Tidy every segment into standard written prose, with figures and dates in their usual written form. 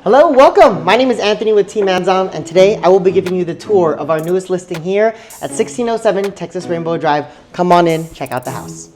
Hello, welcome. My name is Anthony with Team Manzon, and today I will be giving you the tour of our newest listing here at 1607 Texas Rainbow Drive. Come on in, check out the house.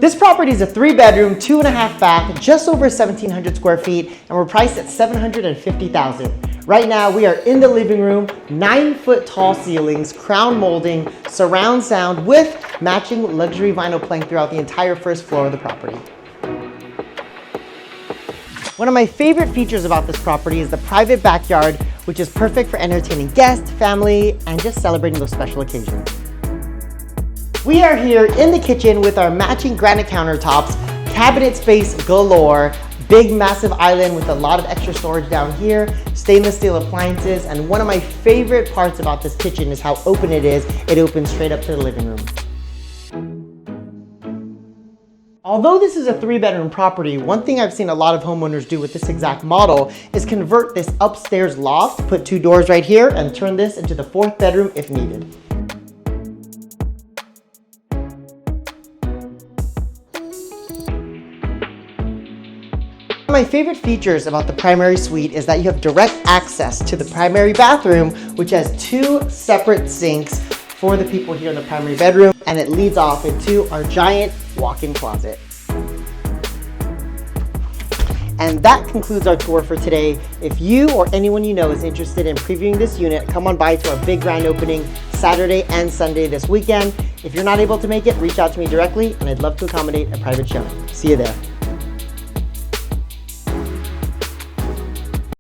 This property is a 3-bedroom, 2.5 bath, just over 1,700 square feet, and we're priced at $750,000. Right now, we are in the living room, 9-foot tall ceilings, crown molding, surround sound with matching luxury vinyl plank throughout the entire first floor of the property. One of my favorite features about this property is the private backyard, which is perfect for entertaining guests, family, and just celebrating those special occasions. We are here in the kitchen with our matching granite countertops, cabinet space galore, big massive island with a lot of extra storage down here, stainless steel appliances, and one of my favorite parts about this kitchen is how open it is. It opens straight up to the living room. Although this is a 3-bedroom property, one thing I've seen a lot of homeowners do with this exact model is convert this upstairs loft, put 2 doors right here, and turn this into the 4th bedroom if needed. One of my favorite features about the primary suite is that you have direct access to the primary bathroom, which has 2 separate sinks for the people here in the primary bedroom, and it leads off into our giant walk-in closet. And that concludes our tour for today. If you or anyone you know is interested in previewing this unit, come on by to our big grand opening Saturday and Sunday this weekend. If you're not able to make it, reach out to me directly, and I'd love to accommodate a private showing. See you there.